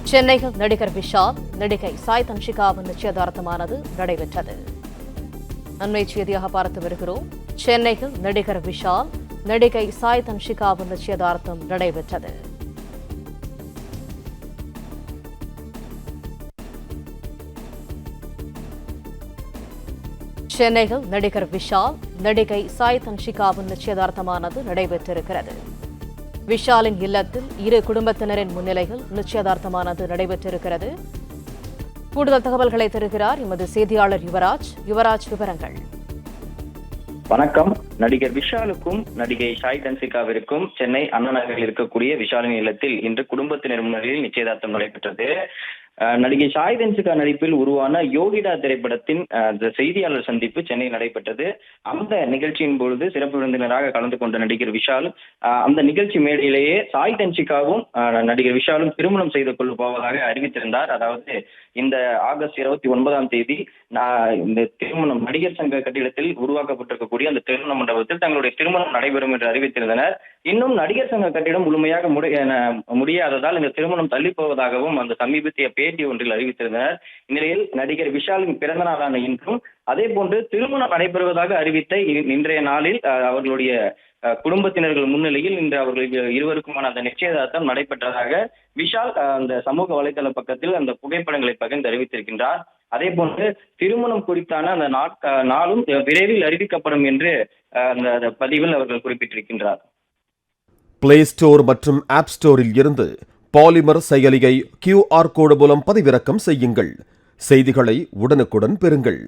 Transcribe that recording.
சென்னையில் நடிகர் விஷால், நடிகை சாய் தன்ஷிகாவின் நிச்சயதார்த்தமானது நடைபெற்றது. அண்மை செய்தியாக பார்த்து வருகிறோம். சென்னையில் நடிகர் விஷால், நடிகை சாய் தன்ஷிகாவின் நிச்சயதார்த்தம் நடைபெற்றது. சென்னையில் நடிகர் விஷால், நடிகை சாய் தன்ஷிகாவின் நிச்சயதார்த்தமானது நடைபெற்றிருக்கிறது. விஷாலின் இல்லத்தில் இரு குடும்பத்தினரின் முன்னிலையில் நிச்சயதார்த்தமானது நடைபெற்றிருக்கிறது. கூடுதல் தகவல்களை தருகிறார் எமது செய்தியாளர் யுவராஜ். யுவராஜ், விவரங்கள். வணக்கம். நடிகர் விஷாலுக்கும் நடிகை சாய் தன்ஷிகாவிற்கும் சென்னை அண்ணா நகரில் இருக்கக்கூடிய விஷாலின் இல்லத்தில் இன்று குடும்பத்தினர் முன்னிலையில் நிச்சயதார்த்தம் நடைபெற்றது. நடிகை சாய் தன்ஷிகா நடிப்பில் உருவான யோகிடா திரைப்படத்தின் செய்தியாளர் சந்திப்பு சென்னையில் நடைபெற்றது. அந்த நிகழ்ச்சியின் பொழுது சிறப்பு விருந்தினராக கலந்து கொண்ட நடிகர் விஷால் அந்த நிகழ்ச்சி மேடையிலேயே சாய் தன்ஷிகாவும் நடிகர் விஷாலும் திருமணம் செய்து கொள்ள போவதாக அறிவித்திருந்தார். அதாவது இந்த ஆகஸ்ட் 29ஆம் தேதி இந்த திருமணம் நடிகர் சங்க கட்டிடத்தில் உருவாக்கப்பட்டிருக்கக்கூடிய அந்த திருமண மண்டபத்தில் தங்களுடைய திருமணம் நடைபெறும் என்று அறிவித்திருந்தனர். இன்னும் நடிகர் சங்க கட்டிடம் முழுமையாக முடியாததால் இந்த திருமணம் தள்ளி போவதாகவும் அந்த சமீபத்திய பேட்டி ஒன்றில் அறிவித்திருந்தனர். இந்நிலையில் நடிகர் விஷாலின் பிறந்த நாளான இன்றும் அதே போன்று திருமணம் நடைபெறுவதாக அறிவித்த இன்றைய நாளில் அவர்களுடைய குடும்பத்தினர்கள் முன்னிலையில் இன்று அவர்கள் இருவருக்குமான அந்த நிச்சயதார்த்தம் நடைபெற்றதாக விஷால் அந்த சமூக வலைதள பக்கத்தில் அந்த புகைப்படங்களை பகிர்ந்து அறிவித்திருக்கின்றார். அதே போன்று திருமணம் குறித்தான அந்த நாளும் விரைவில் அறிவிக்கப்படும் என்று அந்த பதிவில் அவர்கள் குறிப்பிட்டிருக்கின்றார். பிளே ஸ்டோர் மற்றும் ஆப் ஸ்டோரில் இருந்து பாலிமர் செயலியை QR கோடு மூலம் பதிவிறக்கம் செய்யுங்கள். செய்திகளை உடனுக்குடன் பெறுங்கள்.